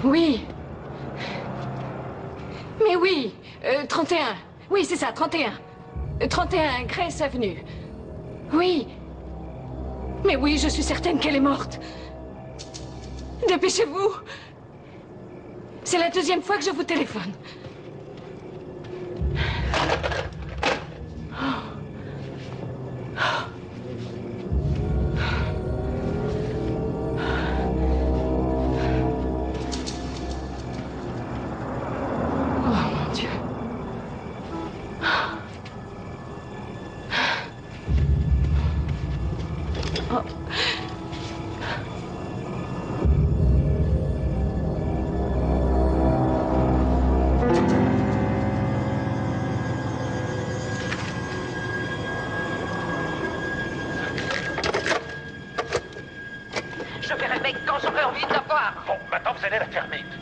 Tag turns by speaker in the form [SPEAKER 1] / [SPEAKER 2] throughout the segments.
[SPEAKER 1] Oui. Mais oui, 31. Oui, c'est ça, 31. 31 Grace Avenue. Oui. Mais oui, je suis certaine qu'elle est morte. Dépêchez-vous. C'est la deuxième fois que je vous téléphone.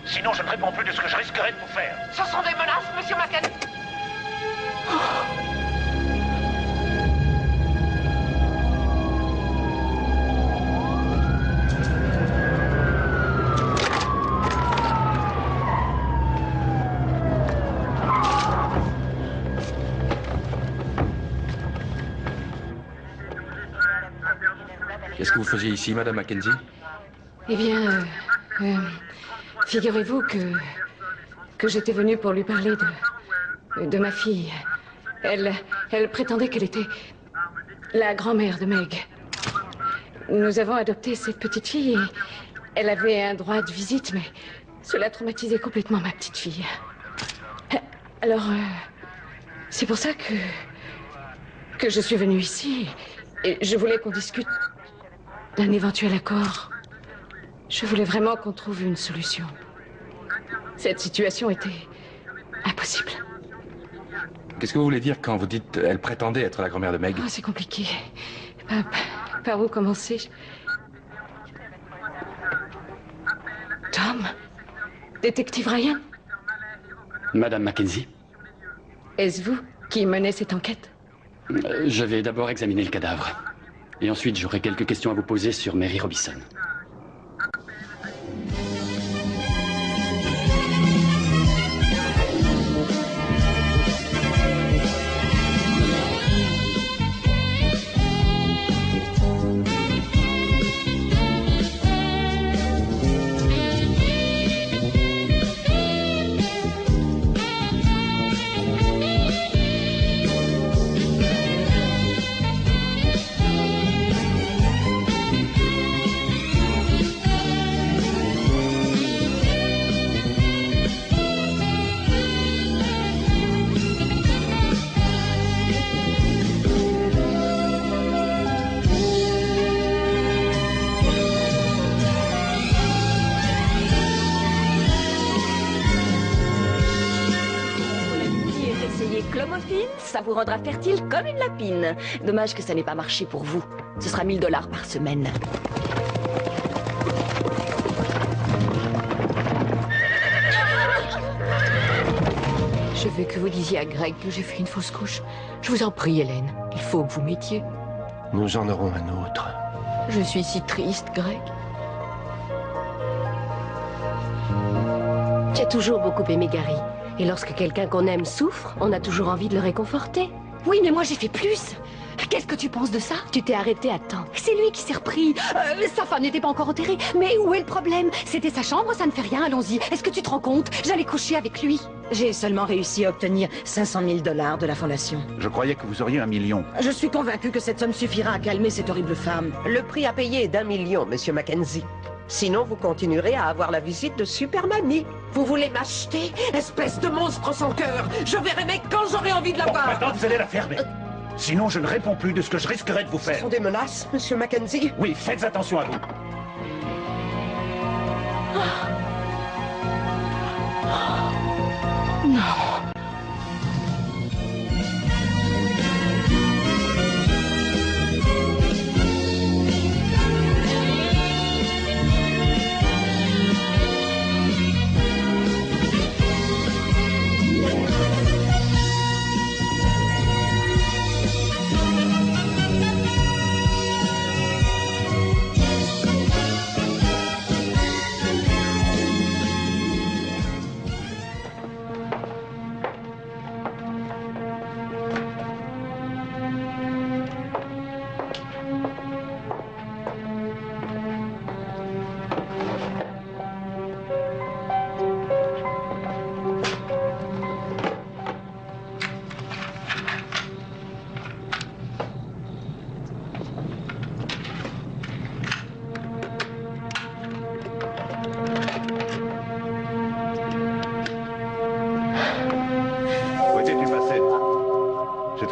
[SPEAKER 2] Sinon, je ne réponds plus de ce que je risquerais de vous faire.
[SPEAKER 3] Ce sont des menaces, monsieur Mackenzie.
[SPEAKER 4] Qu'est-ce que vous faisiez ici, Madame Mackenzie?
[SPEAKER 1] Eh bien, figurez-vous que j'étais venue pour lui parler de ma fille. Elle prétendait qu'elle était la grand-mère de Meg. Nous avons adopté cette petite fille et elle avait un droit de visite, mais cela traumatisait complètement ma petite fille. Alors, c'est pour ça que je suis venue ici et je voulais qu'on discute d'un éventuel accord. Je voulais vraiment qu'on trouve une solution. Cette situation était impossible.
[SPEAKER 4] Qu'est-ce que vous voulez dire quand vous dites elle prétendait être la grand-mère de Meg?
[SPEAKER 1] Oh, c'est compliqué. Par où commencer? Tom? Détective Ryan?
[SPEAKER 5] Madame Mackenzie?
[SPEAKER 1] Est-ce vous qui menez cette enquête?
[SPEAKER 5] Je vais d'abord examiner le cadavre. Et ensuite, j'aurai quelques questions à vous poser sur Mary Robinson.
[SPEAKER 6] Ça vous rendra fertile comme une lapine. Dommage que ça n'ait pas marché pour vous. Ce sera 1000 $ par semaine.
[SPEAKER 7] Je veux que vous disiez à Greg que j'ai fait une fausse couche. Je vous en prie, Hélène. Il faut que vous m'aidiez.
[SPEAKER 8] Nous en aurons un autre.
[SPEAKER 7] Je suis si triste, Greg.
[SPEAKER 9] Tu as toujours beaucoup aimé Gary. Et lorsque quelqu'un qu'on aime souffre, on a toujours envie de le réconforter.
[SPEAKER 6] Oui, mais moi j'ai fait plus. Qu'est-ce que tu penses de ça?
[SPEAKER 9] Tu t'es arrêté à temps.
[SPEAKER 6] C'est lui qui s'est repris. Sa femme n'était pas encore enterrée. Mais où est le problème? C'était sa chambre, ça ne fait rien, allons-y. Est-ce que tu te rends compte? J'allais coucher avec lui.
[SPEAKER 10] J'ai seulement réussi à obtenir 500 000 $ de la fondation.
[SPEAKER 2] Je croyais que vous auriez 1 million.
[SPEAKER 10] Je suis convaincu que cette somme suffira à calmer cette horrible femme.
[SPEAKER 11] Le prix à payer est d'1 million, monsieur Mackenzie. Sinon, vous continuerez à avoir la visite de Supermanie.
[SPEAKER 10] Vous voulez m'acheter, espèce de monstre sans cœur? Je verrai Meg quand j'aurai envie de la voir.
[SPEAKER 2] Maintenant, vous allez la fermer. Sinon, je ne réponds plus de ce que je risquerais de vous faire.
[SPEAKER 11] Ce sont des menaces, monsieur Mackenzie?
[SPEAKER 2] Oui, faites attention à vous.
[SPEAKER 1] Non.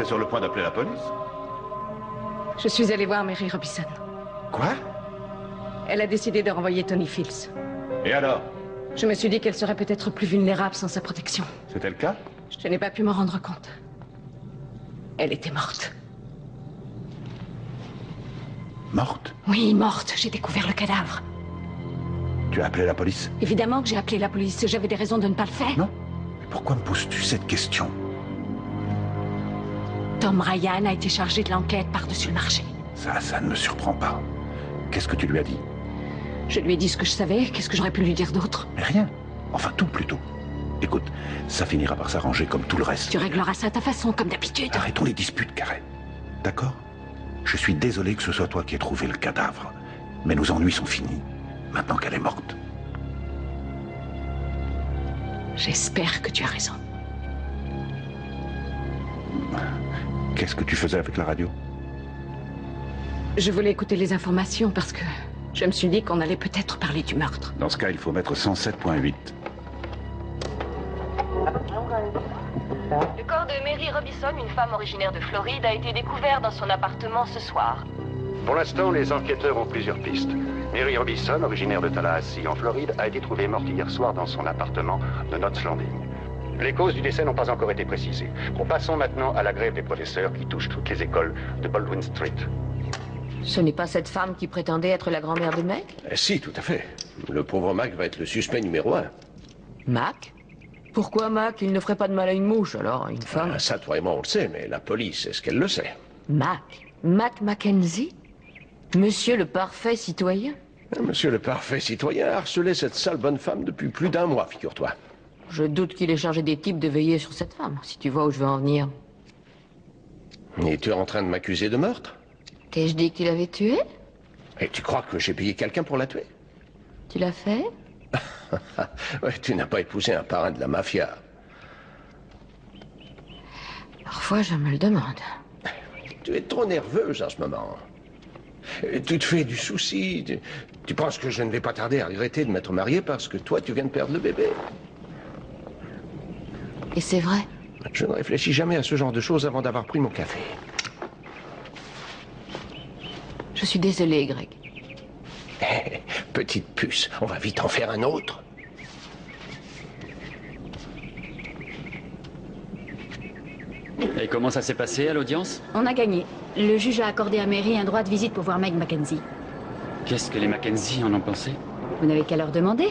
[SPEAKER 2] sur le point d'appeler la police?
[SPEAKER 1] Je suis allée voir Mary Robinson.
[SPEAKER 2] Quoi?
[SPEAKER 1] Elle a décidé de renvoyer Tony Fields.
[SPEAKER 2] Et alors?
[SPEAKER 1] Je me suis dit qu'elle serait peut-être plus vulnérable sans sa protection.
[SPEAKER 2] C'était le cas?
[SPEAKER 1] Je n'ai pas pu m'en rendre compte. Elle était morte.
[SPEAKER 2] Morte?
[SPEAKER 1] Oui, morte. J'ai découvert le cadavre.
[SPEAKER 2] Tu as appelé la police?
[SPEAKER 1] Évidemment que j'ai appelé la police. J'avais des raisons de ne pas le faire.
[SPEAKER 2] Non. Mais pourquoi me poses-tu cette question?
[SPEAKER 1] Tom Ryan a été chargé de l'enquête par-dessus le marché.
[SPEAKER 2] Ça ne me surprend pas. Qu'est-ce que tu lui as dit?
[SPEAKER 1] Je lui ai dit ce que je savais. Qu'est-ce que j'aurais pu lui dire d'autre?
[SPEAKER 2] Mais rien. Enfin, tout plutôt. Écoute, ça finira par s'arranger comme tout le reste.
[SPEAKER 1] Tu régleras ça à ta façon, comme d'habitude.
[SPEAKER 2] Arrêtons les disputes, Karen. D'accord? Je suis désolé que ce soit toi qui aies trouvé le cadavre. Mais nos ennuis sont finis, maintenant qu'elle est morte.
[SPEAKER 1] J'espère que tu as raison.
[SPEAKER 2] Qu'est-ce que tu faisais avec la radio?
[SPEAKER 1] Je voulais écouter les informations parce que je me suis dit qu'on allait peut-être parler du meurtre.
[SPEAKER 2] Dans ce cas, il faut mettre 107.8.
[SPEAKER 12] Le corps de Mary Robinson, une femme originaire de Floride, a été découvert dans son appartement ce soir.
[SPEAKER 13] Pour l'instant, les enquêteurs ont plusieurs pistes. Mary Robinson, originaire de Tallahassee, en Floride, a été trouvée morte hier soir dans son appartement de Knott's Landing. Les causes du décès n'ont pas encore été précisées. Bon, passons maintenant à la grève des professeurs qui touche toutes les écoles de Baldwin Street.
[SPEAKER 7] Ce n'est pas cette femme qui prétendait être la grand-mère de Meg?
[SPEAKER 8] Si, tout à fait. Le pauvre Mac va être le suspect numéro 1.
[SPEAKER 7] Mac? Pourquoi Mac? Il ne ferait pas de mal à une mouche, alors, à une femme.
[SPEAKER 8] Ça, toi et moi, on le sait, mais la police, est-ce qu'elle le sait?
[SPEAKER 7] Mac Mackenzie? Monsieur le parfait citoyen?
[SPEAKER 8] Monsieur le parfait citoyen a harcelé cette sale bonne femme depuis plus d'1 mois, figure-toi.
[SPEAKER 7] Je doute qu'il ait chargé des types de veiller sur cette femme, si tu vois où je veux en venir.
[SPEAKER 8] Et tu es en train de m'accuser de meurtre?
[SPEAKER 7] T'ai-je dit que tu l'avais tuée?
[SPEAKER 8] Et tu crois que j'ai payé quelqu'un pour la tuer?
[SPEAKER 7] Tu l'as fait?
[SPEAKER 8] Ouais, tu n'as pas épousé un parrain de la mafia.
[SPEAKER 7] Parfois, je me le demande.
[SPEAKER 8] Tu es trop nerveuse en ce moment. Tu te fais du souci. Tu penses que je ne vais pas tarder à regretter de m'être marié parce que toi, tu viens de perdre le bébé.
[SPEAKER 7] Et c'est vrai.
[SPEAKER 8] Je ne réfléchis jamais à ce genre de choses avant d'avoir pris mon café.
[SPEAKER 7] Je suis désolée, Greg.
[SPEAKER 8] Petite puce, on va vite en faire un autre.
[SPEAKER 5] Et comment ça s'est passé à l'audience?
[SPEAKER 6] On a gagné. Le juge a accordé à Mary un droit de visite pour voir Meg Mackenzie.
[SPEAKER 5] Qu'est-ce que les Mackenzie en ont pensé?
[SPEAKER 6] Vous n'avez qu'à leur demander.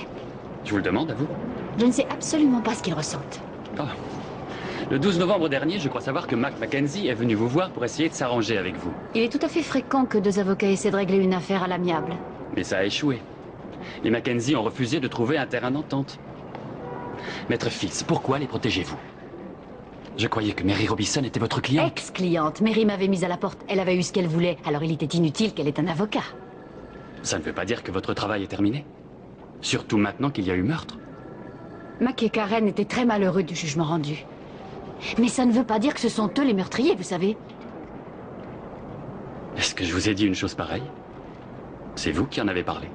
[SPEAKER 5] Je vous le demande, à vous.
[SPEAKER 6] Je ne sais absolument pas ce qu'ils ressentent.
[SPEAKER 5] Oh. Le 12 novembre dernier, je crois savoir que Mac Mackenzie est venu vous voir pour essayer de s'arranger avec vous.
[SPEAKER 6] Il est tout à fait fréquent que 2 avocats essaient de régler une affaire à l'amiable.
[SPEAKER 5] Mais ça a échoué. Les Mackenzie ont refusé de trouver un terrain d'entente. Maître Fields, pourquoi les protégez-vous? Je croyais que Mary Robinson était votre cliente.
[SPEAKER 6] Ex-cliente. Mary m'avait mise à la porte. Elle avait eu ce qu'elle voulait. Alors il était inutile qu'elle ait un avocat.
[SPEAKER 5] Ça ne veut pas dire que votre travail est terminé. Surtout maintenant qu'il y a eu meurtre.
[SPEAKER 6] Mac et Karen étaient très malheureux du jugement rendu. Mais ça ne veut pas dire que ce sont eux les meurtriers, vous savez.
[SPEAKER 5] Est-ce que je vous ai dit une chose pareille? C'est vous qui en avez parlé.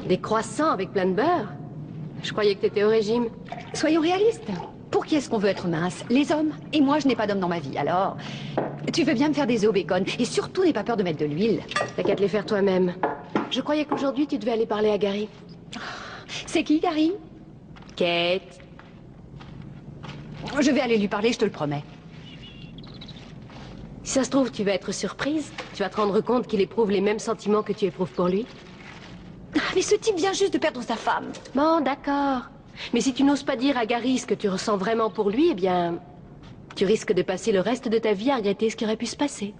[SPEAKER 9] Des croissants avec plein de beurre? Je croyais que t'étais au régime.
[SPEAKER 6] Soyons réalistes. Pour qui est-ce qu'on veut être mince? Les hommes. Et moi, je n'ai pas d'homme dans ma vie, alors... Tu veux bien me faire des œufs au bacon. Et surtout, n'aie pas peur de mettre de l'huile.
[SPEAKER 9] T'as qu'à te les faire toi-même. Je croyais qu'aujourd'hui, tu devais aller parler à Gary.
[SPEAKER 6] C'est qui, Gary?
[SPEAKER 9] Kate.
[SPEAKER 6] Je vais aller lui parler, je te le promets.
[SPEAKER 9] Si ça se trouve, tu vas être surprise. Tu vas te rendre compte qu'il éprouve les mêmes sentiments que tu éprouves pour lui.
[SPEAKER 6] Mais ce type vient juste de perdre sa femme.
[SPEAKER 9] Bon, d'accord. Mais si tu n'oses pas dire à Gary ce que tu ressens vraiment pour lui, eh bien... tu risques de passer le reste de ta vie à regretter ce qui aurait pu se passer.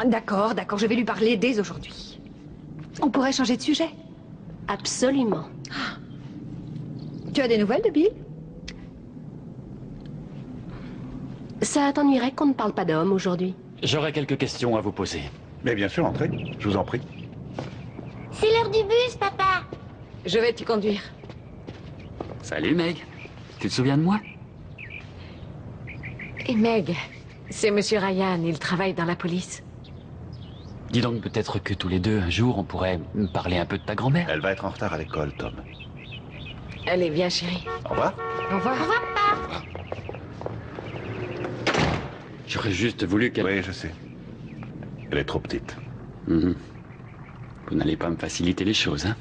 [SPEAKER 6] D'accord, je vais lui parler dès aujourd'hui. On pourrait changer de sujet?
[SPEAKER 9] Absolument.
[SPEAKER 6] Tu as des nouvelles de Bill?
[SPEAKER 9] Ça t'ennuierait qu'on ne parle pas d'homme aujourd'hui?
[SPEAKER 5] J'aurais quelques questions à vous poser.
[SPEAKER 2] Mais bien sûr, entrez. Je vous en prie.
[SPEAKER 3] C'est l'heure du bus, papa.
[SPEAKER 1] Je vais t'y conduire.
[SPEAKER 5] Salut, Meg. Tu te souviens de moi?
[SPEAKER 1] Et Meg, c'est Monsieur Ryan, il travaille dans la police.
[SPEAKER 5] Dis donc, peut-être que tous les deux, un jour, on pourrait me parler un peu de ta grand-mère.
[SPEAKER 2] Elle va être en retard à l'école, Tom.
[SPEAKER 1] Allez, viens, chérie.
[SPEAKER 2] Au revoir.
[SPEAKER 1] Au revoir.
[SPEAKER 3] Au revoir, papa.
[SPEAKER 5] J'aurais juste voulu qu'elle...
[SPEAKER 2] Oui, je sais. Elle est trop petite.
[SPEAKER 5] Vous n'allez pas me faciliter les choses, hein?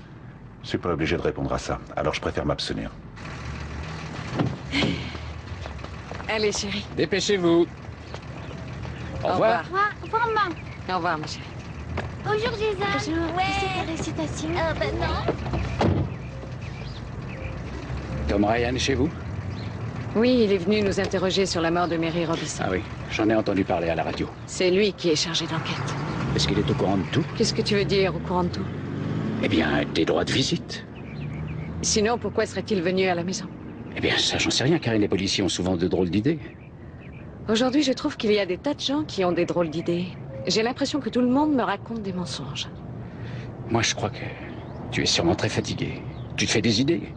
[SPEAKER 2] Je suis pas obligé de répondre à ça. Alors je préfère m'abstenir.
[SPEAKER 1] Allez, chérie.
[SPEAKER 5] Dépêchez-vous. Au revoir.
[SPEAKER 3] Au revoir, maman.
[SPEAKER 1] Au revoir, ma chérie.
[SPEAKER 3] Bonjour, Jason.
[SPEAKER 9] Bonjour.
[SPEAKER 3] Ouais.
[SPEAKER 9] C'est la récitation.
[SPEAKER 3] Non.
[SPEAKER 14] Tom Ryan est chez vous?
[SPEAKER 1] Oui, il est venu nous interroger sur la mort de Mary Robinson.
[SPEAKER 14] Ah oui, j'en ai entendu parler à la radio.
[SPEAKER 1] C'est lui qui est chargé d'enquête.
[SPEAKER 14] Est-ce qu'il est au courant de tout?
[SPEAKER 1] Qu'est-ce que tu veux dire, au courant de tout?
[SPEAKER 14] Eh bien, des droits de visite.
[SPEAKER 1] Sinon, pourquoi serait-il venu à la maison?
[SPEAKER 14] Eh bien, ça, j'en sais rien, car les policiers ont souvent de drôles d'idées.
[SPEAKER 1] Aujourd'hui, je trouve qu'il y a des tas de gens qui ont des drôles d'idées. J'ai l'impression que tout le monde me raconte des mensonges.
[SPEAKER 14] Moi, je crois que tu es sûrement très fatigué. Tu te fais des idées?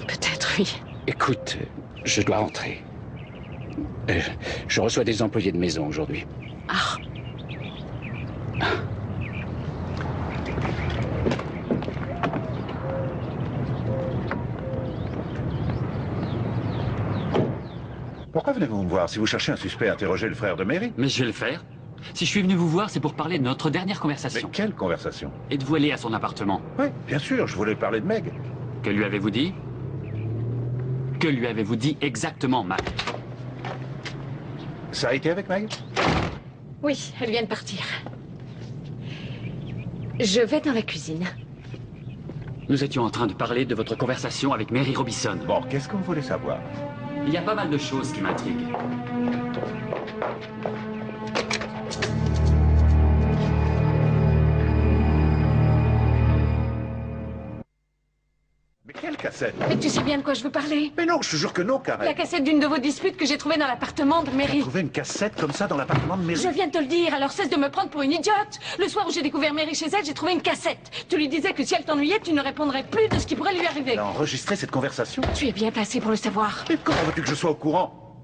[SPEAKER 1] Peut-être, oui.
[SPEAKER 14] Écoute, je dois rentrer. Je reçois des employés de maison aujourd'hui.
[SPEAKER 1] Ah.
[SPEAKER 2] Pourquoi venez-vous me voir? Si vous cherchez un suspect, interrogez le frère de Mary.
[SPEAKER 5] Mais je vais le faire. Si je suis venu vous voir, c'est pour parler de notre dernière conversation.
[SPEAKER 2] Mais quelle conversation?
[SPEAKER 5] Êtes-vous allé à son appartement?
[SPEAKER 2] Oui, bien sûr, je voulais parler de Meg.
[SPEAKER 5] Que lui avez-vous dit? Que lui avez-vous dit exactement, Mac?
[SPEAKER 2] Ça a été avec Meg?
[SPEAKER 1] Oui, elle vient de partir. Je vais dans la cuisine.
[SPEAKER 5] Nous étions en train de parler de votre conversation avec Mary Robinson.
[SPEAKER 2] Bon, qu'est-ce que vous voulez savoir?
[SPEAKER 5] Il y a pas mal de choses qui m'intriguent.
[SPEAKER 2] Mais quelle cassette?
[SPEAKER 1] Mais tu sais bien de quoi je veux parler?
[SPEAKER 2] Mais non, je te jure que non, Karen.
[SPEAKER 1] La cassette d'une de vos disputes que j'ai trouvée dans l'appartement de Mary.
[SPEAKER 2] Trouver une cassette comme ça dans l'appartement de Mary?
[SPEAKER 1] Je viens de te le dire, alors cesse de me prendre pour une idiote. Le soir où j'ai découvert Mary chez elle, j'ai trouvé une cassette. Tu lui disais que si elle t'ennuyait, tu ne répondrais plus de ce qui pourrait lui arriver.
[SPEAKER 2] Elle a enregistré cette conversation?
[SPEAKER 1] Tu es bien placé pour le savoir.
[SPEAKER 2] Mais comment veux-tu que je sois au courant?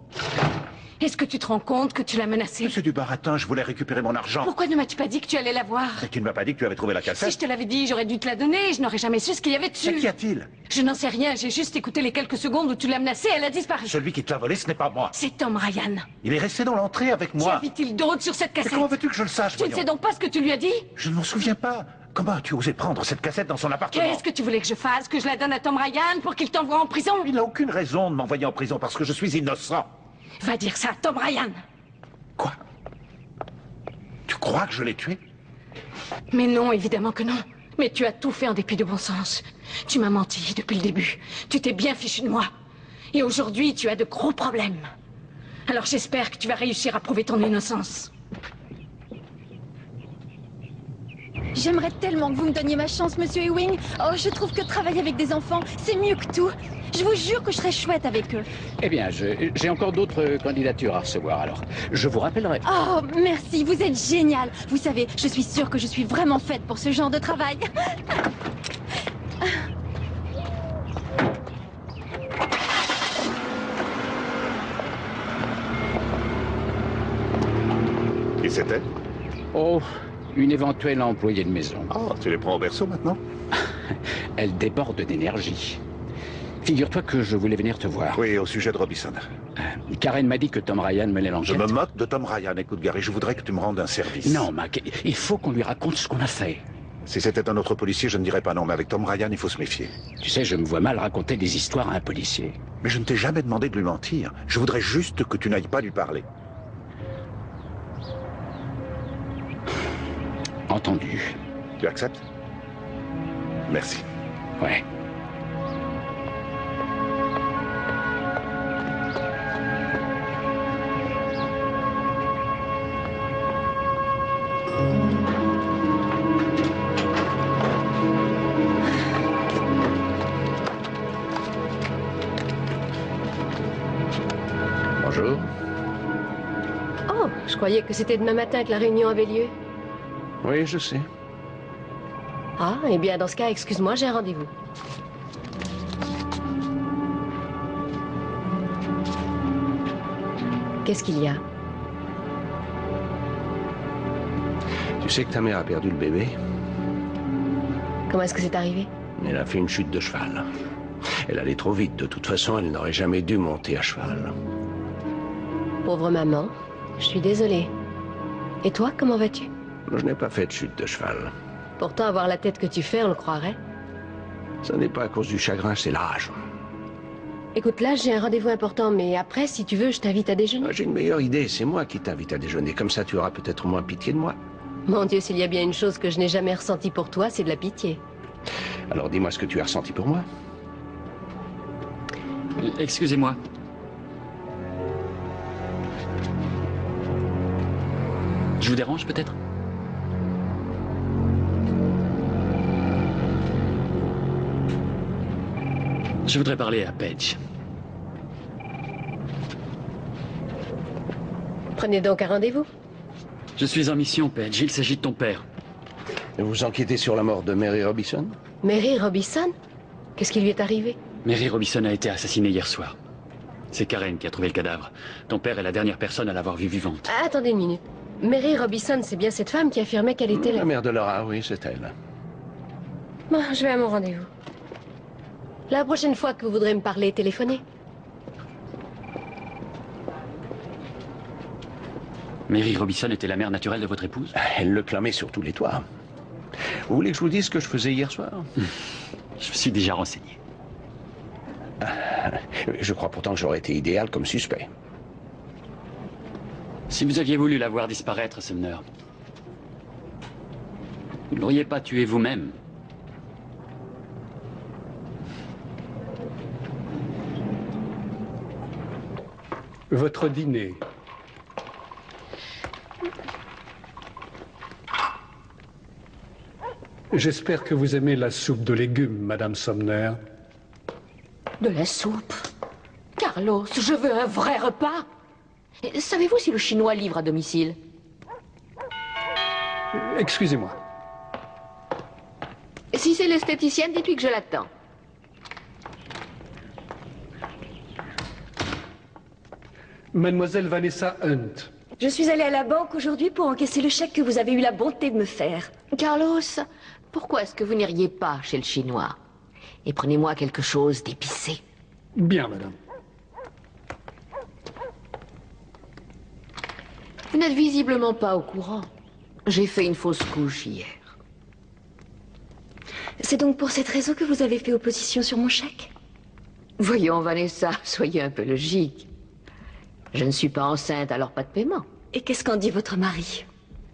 [SPEAKER 1] Est-ce que tu te rends compte que tu l'as menacée?
[SPEAKER 2] C'est du baratin, je voulais récupérer mon argent.
[SPEAKER 1] Pourquoi ne m'as-tu pas dit que tu allais la voir?
[SPEAKER 2] Et tu ne m'as pas dit que tu avais trouvé la cassette?
[SPEAKER 1] Si je te l'avais dit, j'aurais dû te la donner et je n'aurais jamais su ce qu'il y avait dessus.
[SPEAKER 2] Mais qu'y a-t-il?
[SPEAKER 1] Je n'en sais rien, j'ai juste écouté les quelques secondes où tu l'as menacée et elle a disparu.
[SPEAKER 2] Celui qui te l'a volé, ce n'est pas moi.
[SPEAKER 1] C'est Tom Ryan.
[SPEAKER 2] Il est resté dans l'entrée avec moi.
[SPEAKER 1] Qu'y avait-il d'autre sur cette cassette?
[SPEAKER 2] Mais comment veux-tu que je le sache?
[SPEAKER 1] Tu ne sais donc pas ce que tu lui as dit?
[SPEAKER 2] Je ne m'en souviens pas. Comment as-tu osé prendre cette cassette dans son appartement?
[SPEAKER 1] Qu'est-ce que tu voulais que je fasse? Que je la donne à Tom Ryan pour qu'il t'envoie en prison?
[SPEAKER 2] Il n'a aucune raison de m'envoyer en prison parce que je suis innocent.
[SPEAKER 1] Va dire ça à Tom Ryan.
[SPEAKER 2] Quoi? Tu crois que je l'ai tué?
[SPEAKER 1] Mais non, évidemment que non. Mais tu as tout fait en dépit de bon sens. Tu m'as menti depuis le début. Tu t'es bien fichu de moi. Et aujourd'hui, tu as de gros problèmes. Alors j'espère que tu vas réussir à prouver ton innocence.
[SPEAKER 6] J'aimerais tellement que vous me donniez ma chance, monsieur Ewing. Oh, je trouve que travailler avec des enfants, c'est mieux que tout. Je vous jure que je serais chouette avec eux.
[SPEAKER 14] Eh bien, j'ai encore d'autres candidatures à recevoir, alors je vous rappellerai.
[SPEAKER 6] Oh, merci, vous êtes génial. Vous savez, je suis sûre que je suis vraiment faite pour ce genre de travail.
[SPEAKER 2] Qui c'était?
[SPEAKER 14] Oh, une éventuelle employée de maison.
[SPEAKER 2] Oh, tu les prends au berceau maintenant?
[SPEAKER 14] Elle déborde d'énergie. Figure-toi que je voulais venir te voir.
[SPEAKER 2] Oui, au sujet de Robinson.
[SPEAKER 14] Karen m'a dit que Tom Ryan menait l'enquête.
[SPEAKER 2] Je me moque de Tom Ryan. Écoute, Gary, je voudrais que tu me rendes un service.
[SPEAKER 14] Non, Mac, il faut qu'on lui raconte ce qu'on a fait.
[SPEAKER 2] Si c'était un autre policier, je ne dirais pas non, mais avec Tom Ryan, il faut se méfier.
[SPEAKER 14] Tu sais, je me vois mal raconter des histoires à un policier.
[SPEAKER 2] Mais je ne t'ai jamais demandé de lui mentir. Je voudrais juste que tu n'ailles pas lui parler.
[SPEAKER 14] Entendu.
[SPEAKER 2] Tu acceptes? Merci.
[SPEAKER 14] Ouais.
[SPEAKER 5] Bonjour.
[SPEAKER 9] Oh, je croyais que c'était demain matin que la réunion avait lieu.
[SPEAKER 8] Oui, je sais.
[SPEAKER 9] Ah, eh bien, dans ce cas, excuse-moi, j'ai un rendez-vous. Qu'est-ce qu'il y a?
[SPEAKER 8] Tu sais que ta mère a perdu le bébé?
[SPEAKER 9] Comment est-ce que c'est arrivé?
[SPEAKER 8] Elle a fait une chute de cheval. Elle allait trop vite. De toute façon, elle n'aurait jamais dû monter à cheval.
[SPEAKER 9] Pauvre maman, je suis désolée. Et toi, comment vas-tu?
[SPEAKER 8] Je n'ai pas fait de chute de cheval.
[SPEAKER 9] Pourtant, avoir la tête que tu fais, on le croirait.
[SPEAKER 8] Ça n'est pas à cause du chagrin, c'est l'âge.
[SPEAKER 9] Écoute, là, j'ai un rendez-vous important, mais après, si tu veux, je t'invite à déjeuner.
[SPEAKER 8] J'ai une meilleure idée, c'est moi qui t'invite à déjeuner. Comme ça, tu auras peut-être moins pitié de moi.
[SPEAKER 9] Mon Dieu, s'il y a bien une chose que je n'ai jamais ressentie pour toi, c'est de la pitié.
[SPEAKER 8] Alors dis-moi ce que tu as ressenti pour moi.
[SPEAKER 5] Excusez-moi. Je vous dérange peut-être? Je voudrais parler à Paige.
[SPEAKER 9] Prenez donc un rendez-vous.
[SPEAKER 5] Je suis en mission, Paige. Il s'agit de ton père.
[SPEAKER 8] Vous enquêtez sur la mort de Mary Robinson?
[SPEAKER 9] Mary Robinson? Qu'est-ce qui lui est arrivé?
[SPEAKER 5] Mary Robinson a été assassinée hier soir. C'est Karen qui a trouvé le cadavre. Ton père est la dernière personne à l'avoir vue vivante.
[SPEAKER 9] Ah, attendez une minute. Mary Robinson, c'est bien cette femme qui affirmait qu'elle était
[SPEAKER 8] la mère de Laura, oui, c'est elle.
[SPEAKER 9] Bon, je vais à mon rendez-vous. La prochaine fois que vous voudrez me parler, téléphonez.
[SPEAKER 5] Mary Robinson était la mère naturelle de votre épouse?
[SPEAKER 8] Elle le clamait sur tous les toits. Vous voulez que je vous dise ce que je faisais hier soir?
[SPEAKER 5] Je me suis déjà renseigné.
[SPEAKER 8] Je crois pourtant que j'aurais été idéal comme suspect.
[SPEAKER 5] Si vous aviez voulu la voir disparaître, Sumner, vous ne l'auriez pas tuée vous-même.
[SPEAKER 15] Votre dîner. J'espère que vous aimez la soupe de légumes, Madame Sumner.
[SPEAKER 7] De la soupe? Carlos, je veux un vrai repas. Savez-vous si le Chinois livre à domicile?
[SPEAKER 15] Excusez-moi.
[SPEAKER 7] Si c'est l'esthéticienne, dites-lui que je l'attends.
[SPEAKER 15] Mademoiselle Vanessa Hunt.
[SPEAKER 16] Je suis allée à la banque aujourd'hui pour encaisser le chèque que vous avez eu la bonté de me faire.
[SPEAKER 7] Carlos, pourquoi est-ce que vous n'iriez pas chez le Chinois? Et prenez-moi quelque chose d'épicé.
[SPEAKER 15] Bien, madame.
[SPEAKER 7] Vous n'êtes visiblement pas au courant. J'ai fait une fausse couche hier.
[SPEAKER 16] C'est donc pour cette raison que vous avez fait opposition sur mon chèque?
[SPEAKER 7] Voyons, Vanessa, soyez un peu logique. Je ne suis pas enceinte, alors pas de paiement.
[SPEAKER 16] Et qu'est-ce qu'en dit votre mari?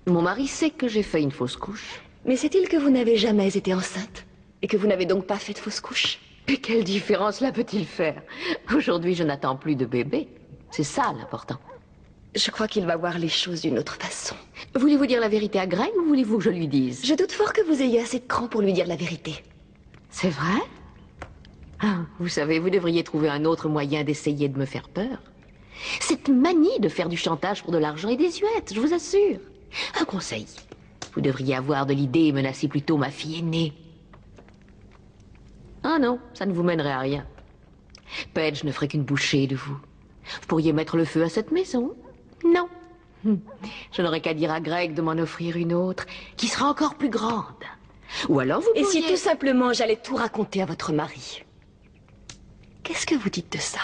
[SPEAKER 7] Mon mari sait que j'ai fait une fausse couche.
[SPEAKER 16] Mais sait-il que vous n'avez jamais été enceinte? Et que vous n'avez donc pas fait de fausse couche?
[SPEAKER 7] Et quelle différence là peut-il faire? Aujourd'hui, je n'attends plus de bébé. C'est ça l'important.
[SPEAKER 16] Je crois qu'il va voir les choses d'une autre façon.
[SPEAKER 7] Voulez-vous dire la vérité à Greg ou voulez-vous que je lui dise?
[SPEAKER 16] Je doute fort que vous ayez assez de cran pour lui dire la vérité.
[SPEAKER 7] C'est vrai? Ah, vous savez, vous devriez trouver un autre moyen d'essayer de me faire peur. Cette manie de faire du chantage pour de l'argent est désuète, je vous assure. Un conseil. Vous devriez avoir de l'idée et menacer plutôt ma fille aînée. Ah non, ça ne vous mènerait à rien. Paige ne ferait qu'une bouchée de vous. Vous pourriez mettre le feu à cette maison? Non. Je n'aurais qu'à dire à Greg de m'en offrir une autre, qui sera encore plus grande. Ou alors vous pourriez...
[SPEAKER 16] Et si tout simplement j'allais tout raconter à votre mari? Qu'est-ce que vous dites de ça?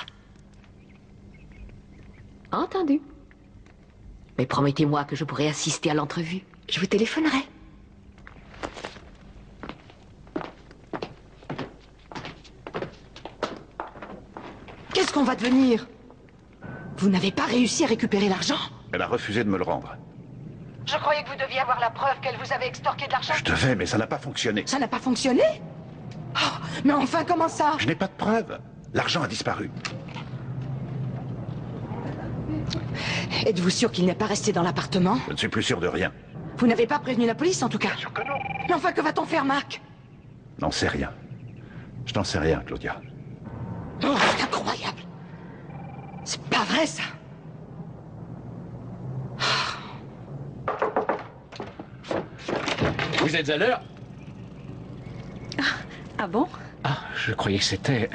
[SPEAKER 7] Entendu. Mais promettez-moi que je pourrai assister à l'entrevue.
[SPEAKER 16] Je vous téléphonerai.
[SPEAKER 10] Qu'est-ce qu'on va devenir? Vous n'avez pas réussi à récupérer l'argent?
[SPEAKER 2] Elle a refusé de me le rendre.
[SPEAKER 10] Je croyais que vous deviez avoir la preuve qu'elle vous avait extorqué de l'argent.
[SPEAKER 2] Je devais, mais ça n'a pas fonctionné.
[SPEAKER 10] Ça n'a pas fonctionné? Oh, mais enfin, comment ça?
[SPEAKER 2] Je n'ai pas de preuves. L'argent a disparu.
[SPEAKER 10] Êtes-vous sûr qu'il n'est pas resté dans l'appartement?
[SPEAKER 2] Je ne suis plus sûr de rien.
[SPEAKER 10] Vous n'avez pas prévenu la police, en tout cas?
[SPEAKER 2] Bien sûr que non.
[SPEAKER 10] Mais enfin, que va-t-on faire, Marc?
[SPEAKER 2] N'en sais rien. Je n'en sais rien, Claudia.
[SPEAKER 10] Oh, c'est incroyable. C'est pas vrai, ça.
[SPEAKER 14] Vous êtes à l'heure?
[SPEAKER 17] Ah bon?
[SPEAKER 14] Ah, je croyais que c'était...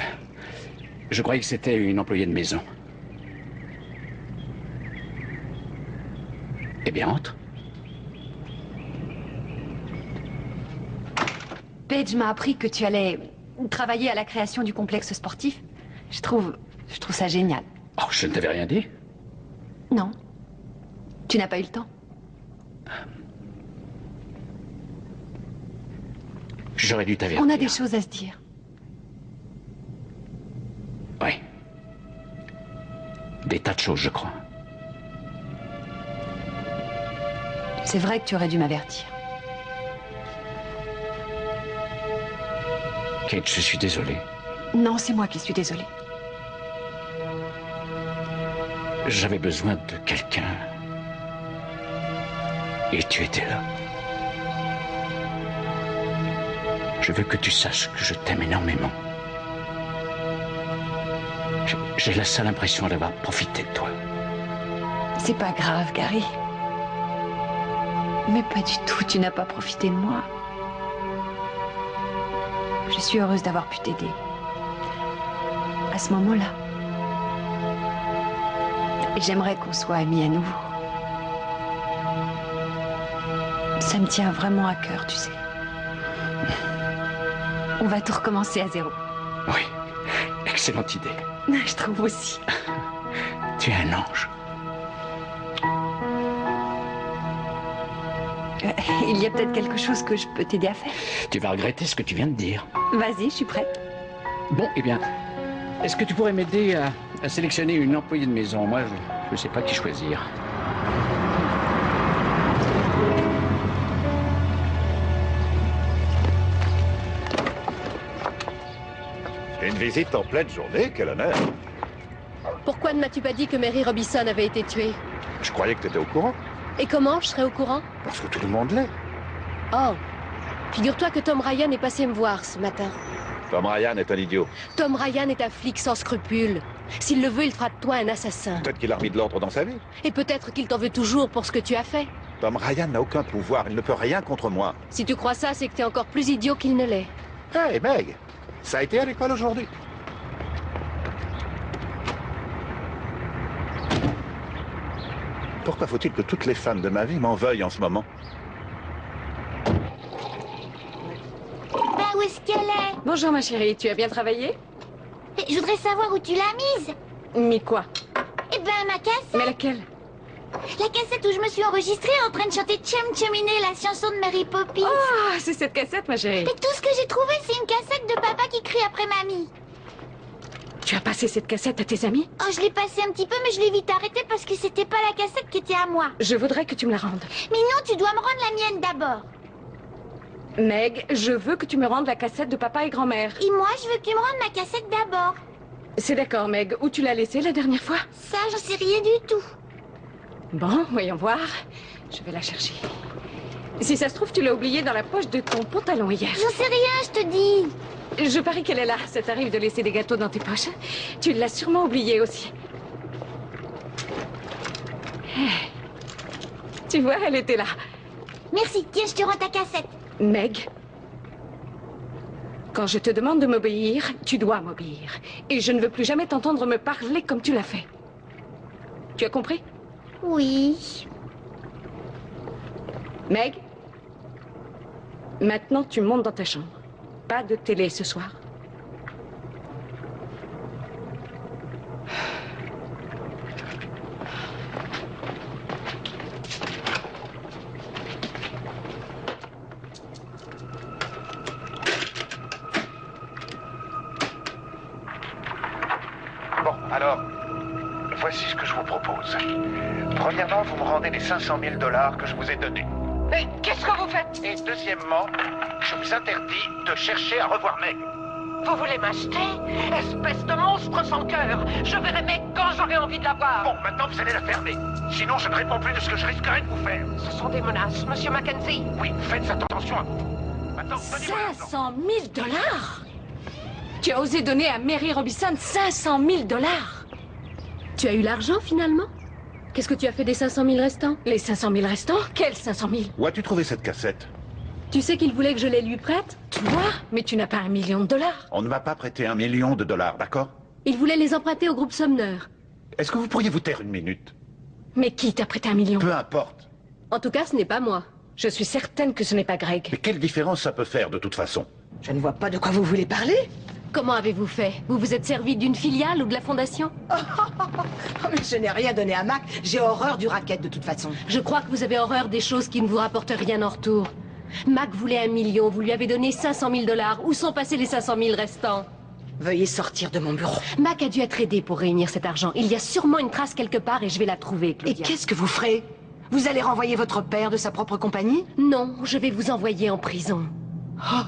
[SPEAKER 14] Je croyais que c'était une employée de maison. Eh bien, entre.
[SPEAKER 6] Page m'a appris que tu allais travailler à la création du complexe sportif. Je trouve ça génial.
[SPEAKER 14] Oh, je ne t'avais rien dit.
[SPEAKER 6] Non. Tu n'as pas eu le temps.
[SPEAKER 14] J'aurais dû t'avertir.
[SPEAKER 6] On a des choses à se dire.
[SPEAKER 14] Oui. Des tas de choses, je crois.
[SPEAKER 6] C'est vrai que tu aurais dû m'avertir.
[SPEAKER 14] Kate, je suis désolé.
[SPEAKER 6] Non, c'est moi qui suis désolée.
[SPEAKER 14] J'avais besoin de quelqu'un. Et tu étais là. Je veux que tu saches que je t'aime énormément. J'ai la seule impression d'avoir profité de toi.
[SPEAKER 6] C'est pas grave, Gary. Mais pas du tout, tu n'as pas profité de moi. Je suis heureuse d'avoir pu t'aider. À ce moment-là. Et j'aimerais qu'on soit amis à nouveau. Ça me tient vraiment à cœur, tu sais. On va tout recommencer à zéro.
[SPEAKER 14] Oui, excellente idée.
[SPEAKER 6] Je trouve aussi.
[SPEAKER 14] Tu es un ange.
[SPEAKER 6] Il y a peut-être quelque chose que je peux t'aider à faire.
[SPEAKER 14] Tu vas regretter ce que tu viens de dire.
[SPEAKER 6] Vas-y, je suis prête.
[SPEAKER 14] Bon, eh bien, est-ce que tu pourrais m'aider à sélectionner une employée de maison? Moi, je ne sais pas qui choisir.
[SPEAKER 2] Une visite en pleine journée, quel honneur.
[SPEAKER 9] Pourquoi ne m'as-tu pas dit que Mary Robinson avait été tuée?
[SPEAKER 2] Je croyais que tu étais au courant.
[SPEAKER 9] Et comment je serais au courant?
[SPEAKER 2] Parce que tout le monde l'est.
[SPEAKER 9] Oh, figure-toi que Tom Ryan est passé me voir ce matin.
[SPEAKER 2] Tom Ryan est un idiot.
[SPEAKER 9] Tom Ryan est un flic sans scrupules. S'il le veut, il fera de toi un assassin.
[SPEAKER 2] Peut-être qu'il a remis de l'ordre dans sa vie.
[SPEAKER 9] Et peut-être qu'il t'en veut toujours pour ce que tu as fait.
[SPEAKER 2] Tom Ryan n'a aucun pouvoir, il ne peut rien contre moi.
[SPEAKER 9] Si tu crois ça, c'est que t'es encore plus idiot qu'il ne l'est.
[SPEAKER 2] Hey, Meg, ça a été à l'école aujourd'hui. Pourquoi faut-il que toutes les femmes de ma vie m'en veuillent en ce moment?
[SPEAKER 3] Ben, où est-ce qu'elle est?
[SPEAKER 1] Bonjour ma chérie, tu as bien travaillé?
[SPEAKER 3] Je voudrais savoir où tu l'as mise.
[SPEAKER 1] Mis quoi?
[SPEAKER 3] Eh ben, ma cassette.
[SPEAKER 1] Mais laquelle?
[SPEAKER 3] La cassette où je me suis enregistrée en train de chanter Chum Chuminé, la chanson de Mary Poppins.
[SPEAKER 1] Oh, c'est cette cassette, ma chérie.
[SPEAKER 3] Et tout ce que j'ai trouvé, c'est une cassette de papa qui crie après mamie.
[SPEAKER 1] Tu as passé cette cassette à tes amis?
[SPEAKER 3] Oh, je l'ai passée un petit peu, mais je l'ai vite arrêtée parce que c'était pas la cassette qui était à moi.
[SPEAKER 1] Je voudrais que tu me la rendes.
[SPEAKER 3] Mais non, tu dois me rendre la mienne d'abord.
[SPEAKER 1] Meg, je veux que tu me rendes la cassette de papa et grand-mère.
[SPEAKER 3] Et moi, je veux que tu me rendes ma cassette d'abord.
[SPEAKER 1] C'est d'accord, Meg. Où tu l'as laissée la dernière fois?
[SPEAKER 3] Ça, j'en sais rien du tout.
[SPEAKER 1] Bon, voyons voir. Je vais la chercher. Si ça se trouve, tu l'as oubliée dans la poche de ton pantalon hier.
[SPEAKER 3] J'en sais rien, je te dis.
[SPEAKER 1] Je parie qu'elle est là. Ça t'arrive de laisser des gâteaux dans tes poches. Tu l'as sûrement oubliée aussi. Tu vois, elle était là.
[SPEAKER 3] Merci, tiens, je te rends ta cassette.
[SPEAKER 1] Meg, quand je te demande de m'obéir, tu dois m'obéir. Et je ne veux plus jamais t'entendre me parler comme tu l'as fait. Tu as compris?
[SPEAKER 3] Oui.
[SPEAKER 1] Meg, maintenant tu montes dans ta chambre. Pas de télé ce soir.
[SPEAKER 2] Bon, alors, voici ce que je vous propose. Premièrement, vous me rendez les 500 000 $ que je vous ai donnés.
[SPEAKER 10] Mais qu'est-ce que vous faites?
[SPEAKER 2] Et deuxièmement, je vous interdis de chercher à revoir Meg.
[SPEAKER 10] Vous voulez m'acheter? Espèce de monstre sans cœur! Je verrai Meg quand j'aurai envie de la voir!
[SPEAKER 2] Bon, maintenant vous allez la fermer. Sinon, je ne réponds plus de ce que je risquerais de vous faire.
[SPEAKER 10] Ce sont des menaces, Monsieur Mackenzie.
[SPEAKER 2] Oui, faites attention à vous. Maintenant, donnez-moi l'argent.
[SPEAKER 1] 500 000 $? Tu as osé donner à Mary Robinson 500 000 $?
[SPEAKER 9] Tu as eu l'argent finalement? Qu'est-ce que tu as fait des 500 000 restants?
[SPEAKER 1] Les 500 000 restants? Quels 500 000?
[SPEAKER 2] Où as-tu trouvé cette cassette?
[SPEAKER 9] Tu sais qu'il voulait que je les lui prête?
[SPEAKER 1] Toi? Mais tu n'as pas $1 million.
[SPEAKER 2] On ne m'a pas prêté $1 million, d'accord?
[SPEAKER 9] Il voulait les emprunter au groupe Sumner.
[SPEAKER 2] Est-ce que vous pourriez vous taire une minute?
[SPEAKER 1] Mais qui t'a prêté $1 million?
[SPEAKER 2] Peu importe.
[SPEAKER 9] En tout cas, ce n'est pas moi.
[SPEAKER 1] Je suis certaine que ce n'est pas Greg.
[SPEAKER 2] Mais quelle différence ça peut faire de toute façon?
[SPEAKER 10] Je ne vois pas de quoi vous voulez parler.
[SPEAKER 9] Comment avez-vous fait? Vous vous êtes servi d'une filiale ou de la fondation?
[SPEAKER 10] Mais je n'ai rien donné à Mac. J'ai horreur du racket de toute façon.
[SPEAKER 9] Je crois que vous avez horreur des choses qui ne vous rapportent rien en retour. Mac voulait 1 million, vous lui avez donné 500 000 $. Où sont passés les 500 000 restants?
[SPEAKER 10] Veuillez sortir de mon bureau.
[SPEAKER 9] Mac a dû être aidé pour réunir cet argent. Il y a sûrement une trace quelque part et je vais la trouver, Claudia.
[SPEAKER 10] Et qu'est-ce que vous ferez? Vous allez renvoyer votre père de sa propre compagnie?
[SPEAKER 9] Non, je vais vous envoyer en prison.
[SPEAKER 10] Oh.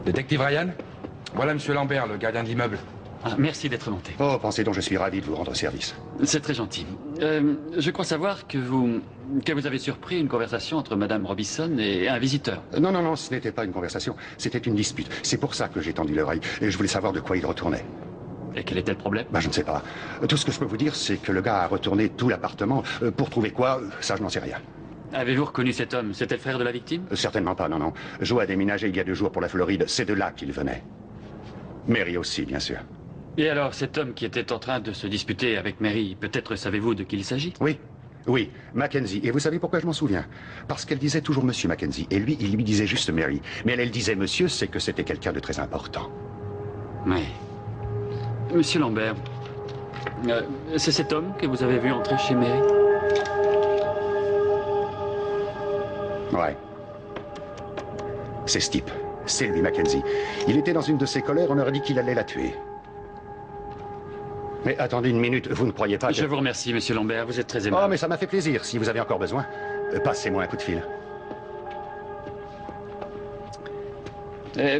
[SPEAKER 4] Détective Ryan? Voilà Monsieur Lambert, le gardien de l'immeuble.
[SPEAKER 5] Ah, merci d'être monté.
[SPEAKER 13] Oh, pensez donc, je suis ravi de vous rendre service.
[SPEAKER 5] C'est très gentil. Je crois savoir que vous avez surpris une conversation entre Madame Robinson et un visiteur.
[SPEAKER 13] Non, non, non, ce n'était pas une conversation. C'était une dispute. C'est pour ça que j'ai tendu l'oreille. Et je voulais savoir de quoi il retournait.
[SPEAKER 5] Et quel était le problème?
[SPEAKER 13] Je ne sais pas. Tout ce que je peux vous dire, c'est que le gars a retourné tout l'appartement. Pour trouver quoi, ça, je n'en sais rien.
[SPEAKER 5] Avez-vous reconnu cet homme? C'était le frère de la victime?
[SPEAKER 13] Certainement pas, non, non. Joe a déménagé il y a 2 jours pour la Floride. C'est de là qu'il venait. Mary aussi, bien sûr.
[SPEAKER 5] Et alors, cet homme qui était en train de se disputer avec Mary, peut-être savez-vous de qui il s'agit?
[SPEAKER 13] Oui, oui, Mackenzie. Et vous savez pourquoi je m'en souviens? Parce qu'elle disait toujours Monsieur Mackenzie. Et lui, il lui disait juste Mary. Mais elle disait Monsieur, c'est que c'était quelqu'un de très important.
[SPEAKER 5] Oui. Monsieur Lambert, c'est cet homme que vous avez vu entrer chez Mary?
[SPEAKER 13] Ouais. C'est ce type. C'est lui, Mackenzie. Il était dans une de ses colères, on aurait dit qu'il allait la tuer. Mais attendez une minute, vous ne croyez pas que...
[SPEAKER 5] Je vous remercie, Monsieur Lambert, vous êtes très aimable.
[SPEAKER 13] Oh, mais ça m'a fait plaisir. Si vous avez encore besoin, passez-moi un coup de fil.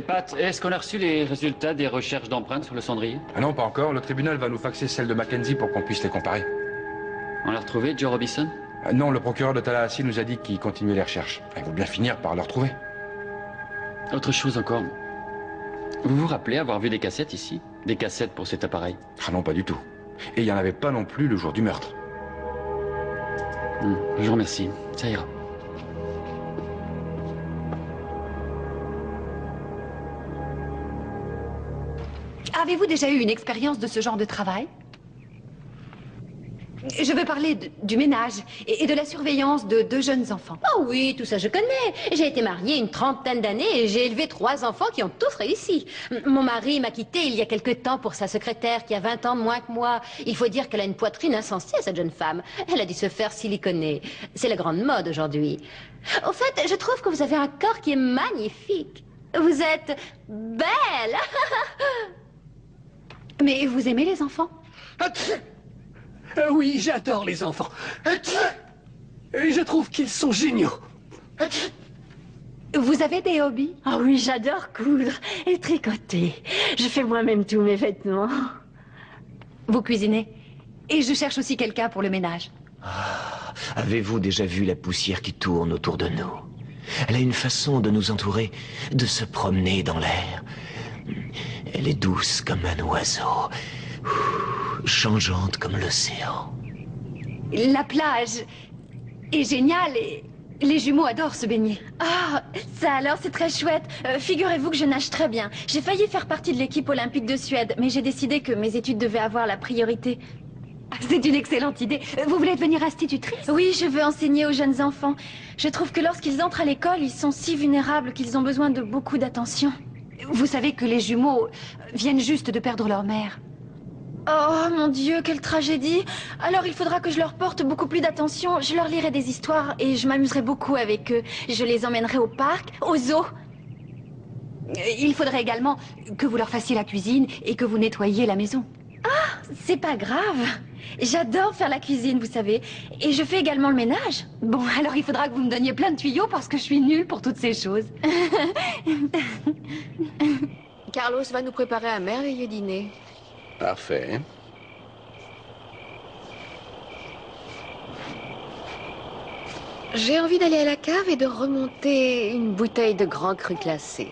[SPEAKER 5] Pat, est-ce qu'on a reçu les résultats des recherches d'empreintes sur le cendrier?
[SPEAKER 4] Ah non, pas encore. Le tribunal va nous faxer celle de Mackenzie pour qu'on puisse les comparer.
[SPEAKER 5] On l'a retrouvé, Joe Robinson?
[SPEAKER 4] Non, le procureur de Tallahassee nous a dit qu'il continuait les recherches. Ils vont bien finir par le retrouver.
[SPEAKER 5] Autre chose encore. Vous vous rappelez avoir vu des cassettes ici? Des cassettes pour cet appareil?
[SPEAKER 4] Ah non, pas du tout. Et il n'y en avait pas non plus le jour du meurtre.
[SPEAKER 5] Je vous remercie. Ça ira.
[SPEAKER 6] Avez-vous déjà eu une expérience de ce genre de travail? Je veux parler du ménage et de la surveillance de 2 jeunes enfants.
[SPEAKER 7] Oh oui, tout ça je connais. J'ai été mariée une 30aine d'années et j'ai élevé 3 enfants qui ont tous réussi. Mon mari m'a quittée il y a quelque temps pour sa secrétaire qui a 20 ans de moins que moi. Il faut dire qu'elle a une poitrine insensée, cette jeune femme. Elle a dû se faire siliconer. C'est la grande mode aujourd'hui. Au fait, je trouve que vous avez un corps qui est magnifique. Vous êtes belle.
[SPEAKER 6] Mais vous aimez les enfants?
[SPEAKER 17] Oui, j'adore les enfants. Et je trouve qu'ils sont géniaux.
[SPEAKER 6] Vous avez des hobbies?
[SPEAKER 18] Ah oui, j'adore coudre et tricoter. Je fais moi-même tous mes vêtements.
[SPEAKER 6] Vous cuisinez? Et je cherche aussi quelqu'un pour le ménage.
[SPEAKER 19] Ah, avez-vous déjà vu la poussière qui tourne autour de nous? Elle a une façon de nous entourer, de se promener dans l'air. Elle est douce comme un oiseau, changeante comme l'océan.
[SPEAKER 6] La plage est géniale et les jumeaux adorent se baigner.
[SPEAKER 18] Ah, ça alors c'est très chouette. Figurez-vous que je nage très bien. J'ai failli faire partie de l'équipe olympique de Suède, mais j'ai décidé que mes études devaient avoir la priorité.
[SPEAKER 6] C'est une excellente idée. Vous voulez devenir institutrice?
[SPEAKER 18] Oui, je veux enseigner aux jeunes enfants. Je trouve que lorsqu'ils entrent à l'école, ils sont si vulnérables qu'ils ont besoin de beaucoup d'attention.
[SPEAKER 6] Vous savez que les jumeaux viennent juste de perdre leur mère.
[SPEAKER 18] Oh mon Dieu, quelle tragédie! Alors il faudra que je leur porte beaucoup plus d'attention. Je leur lirai des histoires et je m'amuserai beaucoup avec eux. Je les emmènerai au parc, au zoo.
[SPEAKER 6] Il faudrait également que vous leur fassiez la cuisine et que vous nettoyiez la maison.
[SPEAKER 18] Ah, c'est pas grave. J'adore faire la cuisine, vous savez. Et je fais également le ménage.
[SPEAKER 6] Bon, alors il faudra que vous me donniez plein de tuyaux parce que je suis nulle pour toutes ces choses.
[SPEAKER 7] Carlos va nous préparer un merveilleux dîner.
[SPEAKER 8] Parfait.
[SPEAKER 7] J'ai envie d'aller à la cave et de remonter une bouteille de grand cru classé.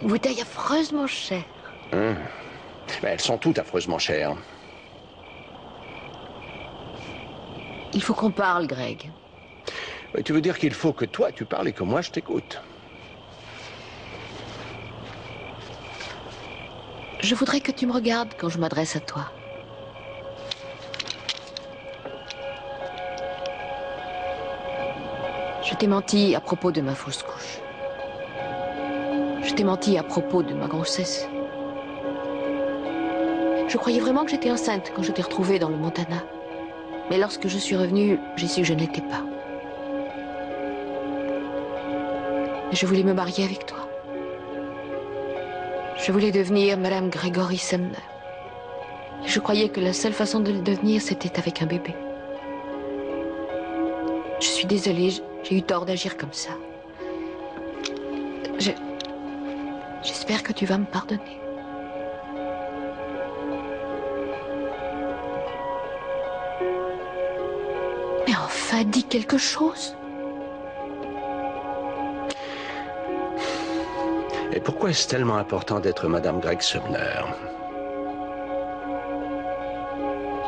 [SPEAKER 7] Une bouteille affreusement chère.
[SPEAKER 8] Mais elles sont toutes affreusement chères.
[SPEAKER 7] Il faut qu'on parle, Greg.
[SPEAKER 8] Tu veux dire qu'il faut que toi, tu parles et que moi, je t'écoute?
[SPEAKER 7] Je voudrais que tu me regardes quand je m'adresse à toi. Je t'ai menti à propos de ma fausse couche. Je t'ai menti à propos de ma grossesse. Je croyais vraiment que j'étais enceinte quand je t'ai retrouvée dans le Montana. Mais lorsque je suis revenue, j'ai su que je ne l'étais pas. Je voulais me marier avec toi. Je voulais devenir Madame Gregory Sumner. Je croyais que la seule façon de le devenir, c'était avec un bébé. Je suis désolée, j'ai eu tort d'agir comme ça. J'espère que tu vas me pardonner. Mais enfin, dis quelque chose.
[SPEAKER 8] Et pourquoi est-ce tellement important d'être Madame Greg Sumner?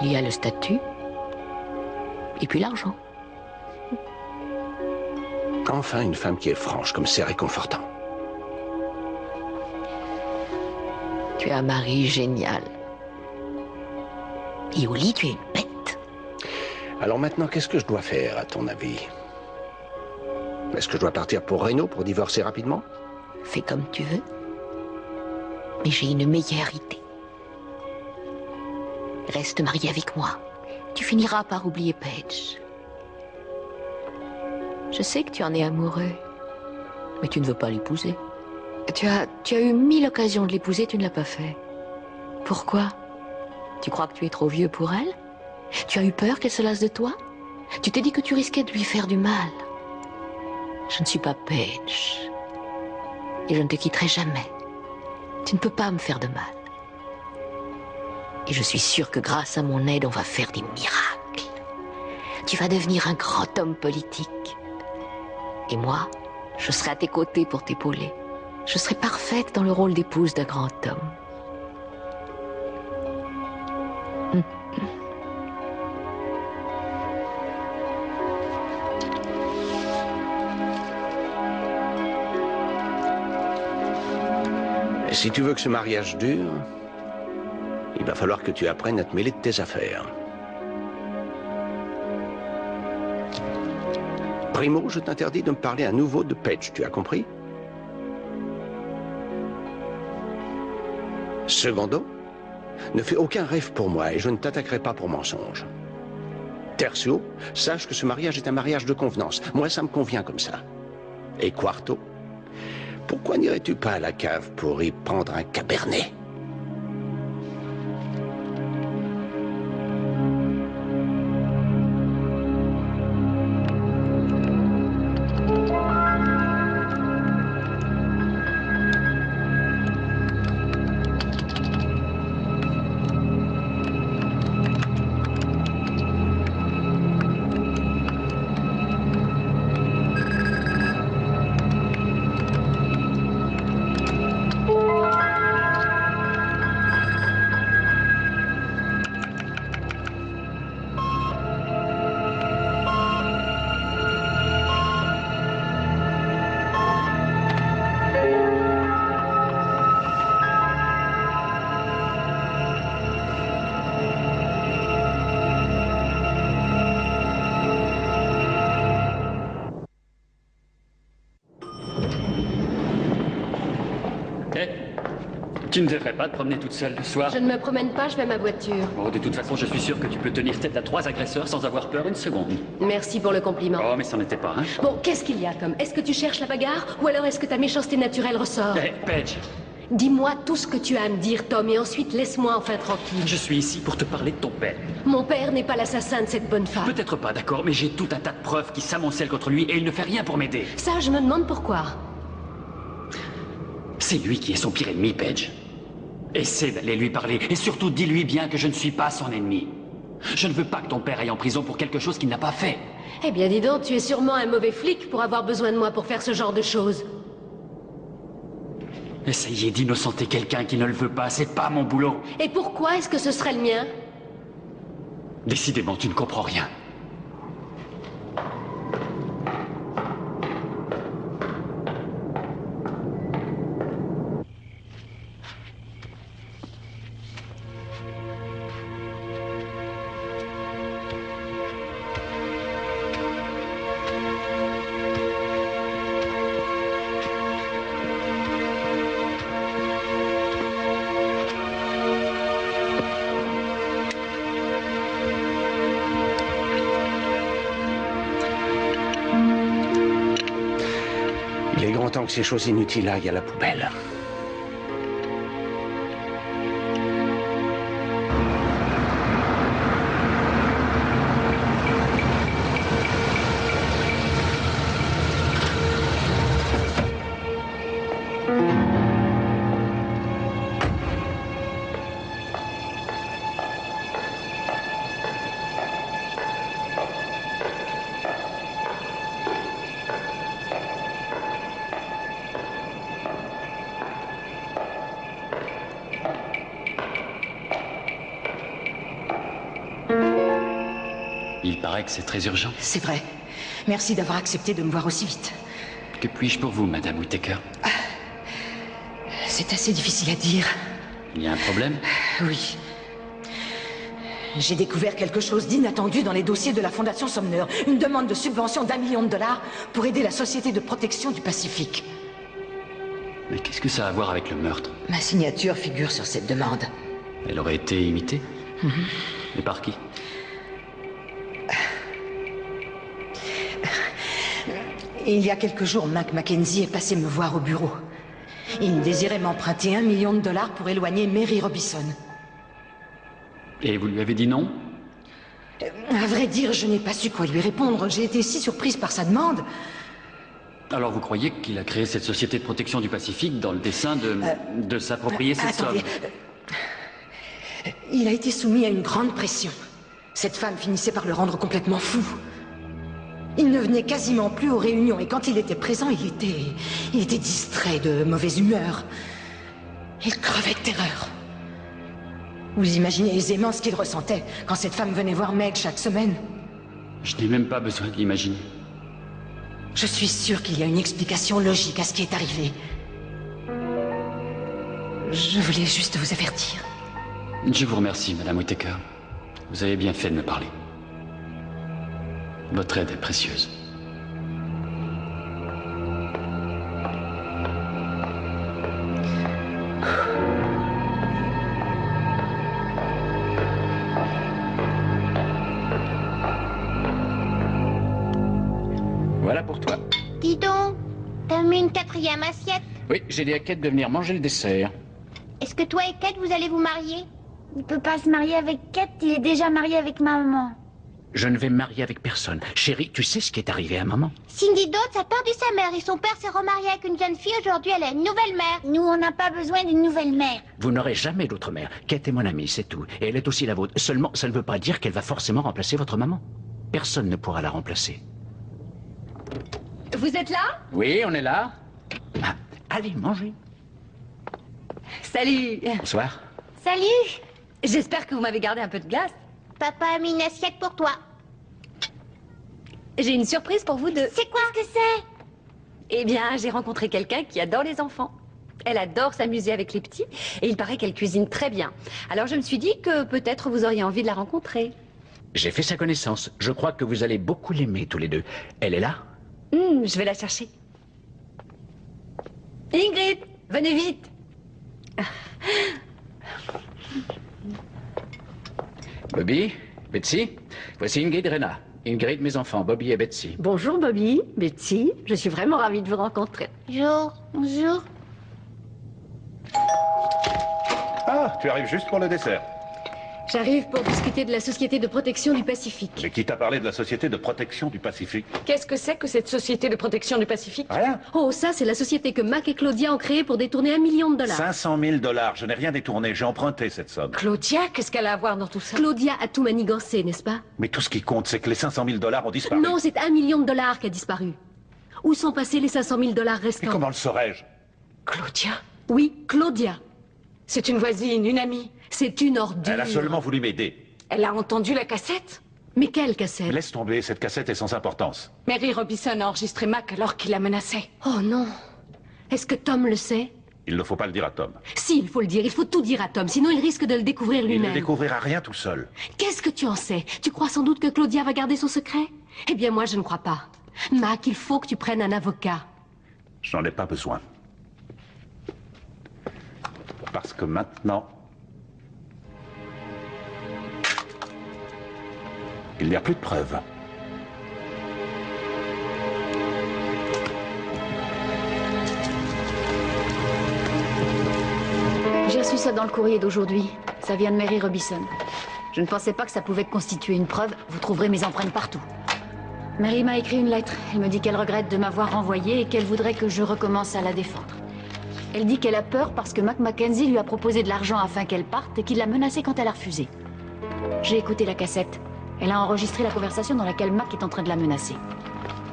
[SPEAKER 7] Il y a le statut et puis l'argent.
[SPEAKER 8] Enfin, une femme qui est franche, comme c'est réconfortant.
[SPEAKER 7] Tu as un mari génial. Et au lit, tu es une bête.
[SPEAKER 8] Alors maintenant, qu'est-ce que je dois faire, à ton avis? Est-ce que je dois partir pour Reno pour divorcer rapidement?
[SPEAKER 7] Fais comme tu veux. Mais j'ai une meilleure idée. Reste marié avec moi. Tu finiras par oublier Paige. Je sais que tu en es amoureux, mais tu ne veux pas l'épouser. Tu as eu 1000 occasions de l'épouser, tu ne l'as pas fait. Pourquoi? Tu crois que tu es trop vieux pour elle? Tu as eu peur qu'elle se lasse de toi? Tu t'es dit que tu risquais de lui faire du mal. Je ne suis pas Paige. Et je ne te quitterai jamais. Tu ne peux pas me faire de mal. Et je suis sûre que grâce à mon aide, on va faire des miracles. Tu vas devenir un grand homme politique. Et moi, je serai à tes côtés pour t'épauler. Je serai parfaite dans le rôle d'épouse d'un grand homme.
[SPEAKER 8] Et si tu veux que ce mariage dure, il va falloir que tu apprennes à te mêler de tes affaires. Primo, je t'interdis de me parler à nouveau de Paige, tu as compris? Secondo, ne fais aucun rêve pour moi et je ne t'attaquerai pas pour mensonge. Tertio, sache que ce mariage est un mariage de convenance. Moi, ça me convient comme ça. Et quarto, pourquoi n'irais-tu pas à la cave pour y prendre un cabernet?
[SPEAKER 5] Tu ne devrais pas te promener toute seule le soir.
[SPEAKER 9] Je ne me promène pas, je vais à ma voiture.
[SPEAKER 5] Oh, de toute façon, je suis sûr que tu peux tenir tête à 3 agresseurs sans avoir peur une seconde.
[SPEAKER 9] Merci pour le compliment.
[SPEAKER 5] Oh, mais ça n'était pas, hein.
[SPEAKER 9] Bon, qu'est-ce qu'il y a, Tom? Est-ce que tu cherches la bagarre? Ou alors est-ce que ta méchanceté naturelle ressort?
[SPEAKER 5] Hé, Paige!
[SPEAKER 9] Dis-moi tout ce que tu as à me dire, Tom, et ensuite laisse-moi enfin tranquille.
[SPEAKER 5] Je suis ici pour te parler de ton père.
[SPEAKER 9] Mon père n'est pas l'assassin de cette bonne femme.
[SPEAKER 5] Peut-être pas, d'accord, mais j'ai tout un tas de preuves qui s'amoncellent contre lui et il ne fait rien pour m'aider.
[SPEAKER 9] Ça, je me demande pourquoi.
[SPEAKER 5] C'est lui qui est son pire ennemi, Paige. Essaie d'aller lui parler, et surtout dis-lui bien que je ne suis pas son ennemi. Je ne veux pas que ton père aille en prison pour quelque chose qu'il n'a pas fait.
[SPEAKER 9] Eh bien, dis donc, tu es sûrement un mauvais flic pour avoir besoin de moi pour faire ce genre de choses.
[SPEAKER 5] Essayer d'innocenter quelqu'un qui ne le veut pas, c'est pas mon boulot.
[SPEAKER 9] Et pourquoi est-ce que ce serait le mien?
[SPEAKER 5] Décidément, tu ne comprends rien.
[SPEAKER 8] Il est grand temps que ces choses inutiles aillent à la poubelle.
[SPEAKER 5] Il paraît que c'est très urgent.
[SPEAKER 10] C'est vrai. Merci d'avoir accepté de me voir aussi vite.
[SPEAKER 5] Que puis-je pour vous, Madame Whittaker?
[SPEAKER 10] C'est assez difficile à dire.
[SPEAKER 5] Il y a un problème?
[SPEAKER 10] Oui. J'ai découvert quelque chose d'inattendu dans les dossiers de la Fondation Sumner. Une demande de subvention d'1 million de dollars pour aider la Société de protection du Pacifique.
[SPEAKER 5] Mais qu'est-ce que ça a à voir avec le meurtre?
[SPEAKER 10] Ma signature figure sur cette demande.
[SPEAKER 5] Elle aurait été imitée? Et par qui?
[SPEAKER 10] Il y a quelques jours, Mac Mackenzie est passé me voir au bureau. Il désirait m'emprunter 1 million de dollars pour éloigner Mary Robinson.
[SPEAKER 5] Et vous lui avez dit non?
[SPEAKER 10] À vrai dire, je n'ai pas su quoi lui répondre. J'ai été si surprise par sa demande.
[SPEAKER 5] Alors vous croyez qu'il a créé cette société de protection du Pacifique dans le dessein de s'approprier cette somme?
[SPEAKER 10] Il a été soumis à une grande pression. Cette femme finissait par le rendre complètement fou. Il ne venait quasiment plus aux réunions et quand il était présent, il était distrait, de mauvaise humeur. Il crevait de terreur. Vous imaginez aisément ce qu'il ressentait quand cette femme venait voir Meg chaque semaine.
[SPEAKER 5] Je n'ai même pas besoin de l'imaginer.
[SPEAKER 10] Je suis sûre qu'il y a une explication logique à ce qui est arrivé. Je voulais juste vous avertir.
[SPEAKER 5] Je vous remercie, Madame Whittaker. Vous avez bien fait de me parler. Votre aide est précieuse.
[SPEAKER 14] Voilà pour toi.
[SPEAKER 3] Dis donc, t'as mis une 4e assiette.
[SPEAKER 14] Oui, j'ai dit à Kate de venir manger le dessert.
[SPEAKER 3] Est-ce que toi et Kate, vous allez vous marier? Il peut pas se marier avec Kate, il est déjà marié avec ma maman.
[SPEAKER 14] Je ne vais me marier avec personne. Chérie, tu sais ce qui est arrivé à maman?
[SPEAKER 3] Cindy Dodds a perdu sa mère et son père s'est remarié avec une jeune fille. Aujourd'hui, elle a une nouvelle mère. Nous, on n'a pas besoin d'une nouvelle mère.
[SPEAKER 14] Vous n'aurez jamais d'autre mère. Kate est mon amie, c'est tout. Et elle est aussi la vôtre. Seulement, ça ne veut pas dire qu'elle va forcément remplacer votre maman. Personne ne pourra la remplacer.
[SPEAKER 6] Vous êtes là?
[SPEAKER 14] Oui, on est là. Ah, allez, mangez.
[SPEAKER 6] Salut.
[SPEAKER 14] Bonsoir.
[SPEAKER 3] Salut.
[SPEAKER 6] J'espère que vous m'avez gardé un peu de glace.
[SPEAKER 3] Papa a mis une assiette pour toi.
[SPEAKER 6] J'ai une surprise pour vous deux.
[SPEAKER 3] C'est quoi ce que c'est?
[SPEAKER 6] Eh bien, j'ai rencontré quelqu'un qui adore les enfants. Elle adore s'amuser avec les petits et il paraît qu'elle cuisine très bien. Alors je me suis dit que peut-être vous auriez envie de la rencontrer.
[SPEAKER 14] J'ai fait sa connaissance. Je crois que vous allez beaucoup l'aimer tous les deux. Elle est là?
[SPEAKER 6] Je vais la chercher. Ingrid, venez vite.
[SPEAKER 14] Bobby, Betsy, voici Ingrid et Rena. Ingrid, mes enfants, Bobby et Betsy.
[SPEAKER 6] Bonjour Bobby, Betsy, je suis vraiment ravie de vous rencontrer.
[SPEAKER 3] Bonjour, bonjour.
[SPEAKER 2] Ah, tu arrives juste pour le dessert.
[SPEAKER 9] J'arrive pour discuter de la Société de protection du Pacifique.
[SPEAKER 2] Mais qui t'a parlé de la Société de protection du Pacifique?
[SPEAKER 1] Qu'est-ce que c'est que cette Société de protection du Pacifique?
[SPEAKER 2] Rien.
[SPEAKER 9] Oh, ça, c'est la société que Mac et Claudia ont créée pour détourner $1 million.
[SPEAKER 2] 500 000 $. Je n'ai rien détourné, j'ai emprunté cette somme.
[SPEAKER 1] Claudia, qu'est-ce qu'elle a à voir dans tout ça?
[SPEAKER 9] Claudia a tout manigancé, n'est-ce pas?
[SPEAKER 2] Mais tout ce qui compte, c'est que les 500 000 $ ont disparu.
[SPEAKER 9] Non, c'est $1 million qui a disparu. Où sont passés les 500 000 $ restants?
[SPEAKER 2] Mais comment le saurais-je?
[SPEAKER 1] Claudia?
[SPEAKER 9] Oui, Claudia.
[SPEAKER 1] C'est une voisine, une amie.
[SPEAKER 9] C'est une ordure.
[SPEAKER 2] Elle a seulement voulu m'aider.
[SPEAKER 1] Elle a entendu la cassette?
[SPEAKER 9] Mais quelle cassette?
[SPEAKER 2] Laisse tomber, cette cassette est sans importance.
[SPEAKER 1] Mary Robinson a enregistré Mac alors qu'il la menaçait.
[SPEAKER 9] Oh non. Est-ce que Tom le sait?
[SPEAKER 2] Il ne faut pas le dire à Tom.
[SPEAKER 9] Si, il faut le dire. Il faut tout dire à Tom, sinon il risque de le découvrir
[SPEAKER 2] Il
[SPEAKER 9] lui-même.
[SPEAKER 2] ne découvrira rien tout seul.
[SPEAKER 9] Qu'est-ce que tu en sais? Tu crois sans doute que Claudia va garder son secret? Eh bien, moi, je ne crois pas. Mac, il faut que tu prennes un avocat.
[SPEAKER 2] Je n'en ai pas besoin. Parce que maintenant... il n'y a plus de preuves.
[SPEAKER 18] J'ai reçu ça dans le courrier d'aujourd'hui. Ça vient de Mary Robinson. Je ne pensais pas que ça pouvait constituer une preuve. Vous trouverez mes empreintes partout. Mary m'a écrit une lettre. Elle me dit qu'elle regrette de m'avoir renvoyée et qu'elle voudrait que je recommence à la défendre. Elle dit qu'elle a peur parce que Mac Mackenzie lui a proposé de l'argent afin qu'elle parte et qu'il l'a menacée quand elle a refusé. J'ai écouté la cassette. Elle a enregistré la conversation dans laquelle Mac est en train de la menacer.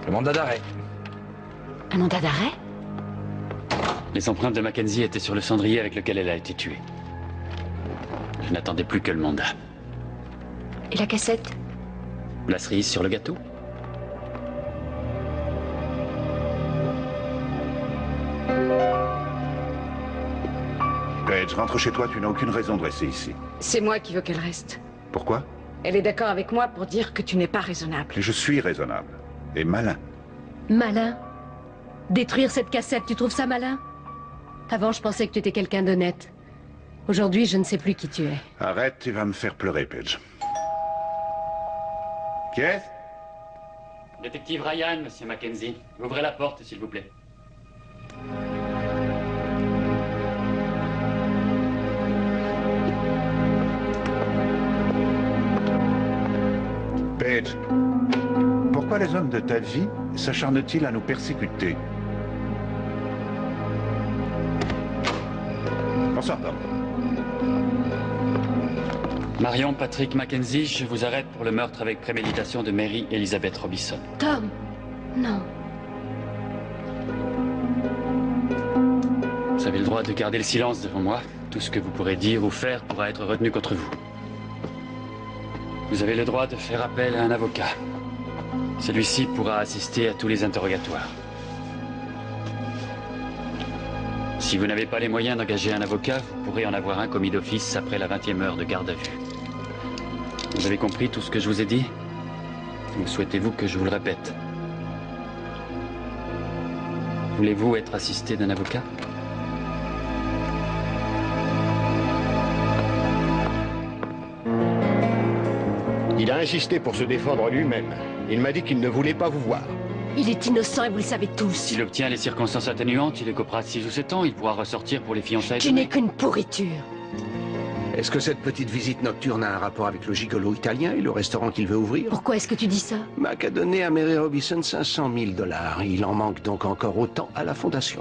[SPEAKER 4] Le mandat d'arrêt.
[SPEAKER 18] Un mandat d'arrêt?
[SPEAKER 5] Les empreintes de Mackenzie étaient sur le cendrier avec lequel elle a été tuée. Je n'attendais plus que le mandat.
[SPEAKER 18] Et la cassette?
[SPEAKER 5] La cerise sur le gâteau?
[SPEAKER 2] Paige, rentre chez toi, tu n'as aucune raison de rester ici.
[SPEAKER 1] C'est moi qui veux qu'elle reste.
[SPEAKER 2] Pourquoi?
[SPEAKER 1] Elle est d'accord avec moi pour dire que tu n'es pas raisonnable.
[SPEAKER 2] Je suis raisonnable. Et malin.
[SPEAKER 9] Malin? Détruire cette cassette, tu trouves ça malin? Avant, je pensais que tu étais quelqu'un d'honnête. Aujourd'hui, je ne sais plus qui tu es.
[SPEAKER 2] Arrête, tu vas me faire pleurer, Paige. Qui est-ce?
[SPEAKER 5] Détective Ryan, monsieur Mackenzie. Ouvrez la porte, s'il vous plaît.
[SPEAKER 2] Paige, pourquoi les hommes de ta vie s'acharnent-ils à nous persécuter? Bonsoir, Tom.
[SPEAKER 5] Marion Patrick Mackenzie, je vous arrête pour le meurtre avec préméditation de Mary Elizabeth Robinson.
[SPEAKER 9] Tom, non.
[SPEAKER 5] Vous avez le droit de garder le silence devant moi. Tout ce que vous pourrez dire ou faire pourra être retenu contre vous. Vous avez le droit de faire appel à un avocat. Celui-ci pourra assister à tous les interrogatoires. Si vous n'avez pas les moyens d'engager un avocat, vous pourrez en avoir un commis d'office après la 20e heure de garde à vue. Vous avez compris tout ce que je vous ai dit? Ou souhaitez-vous que je vous le répète? Voulez-vous être assisté d'un avocat?
[SPEAKER 13] Il a insisté pour se défendre lui-même. Il m'a dit qu'il ne voulait pas vous voir.
[SPEAKER 9] Il est innocent et vous le savez tous.
[SPEAKER 5] S'il obtient les circonstances atténuantes, il écopera de 6 ou 7 ans. Il pourra ressortir pour les fiançailles.
[SPEAKER 9] Tu n'es qu'une pourriture.
[SPEAKER 8] Est-ce que cette petite visite nocturne a un rapport avec le gigolo italien et le restaurant qu'il veut ouvrir?
[SPEAKER 9] Pourquoi est-ce que tu dis ça?
[SPEAKER 8] Mac a donné à Mary Robinson 500 000 $. Il en manque donc encore autant à la fondation.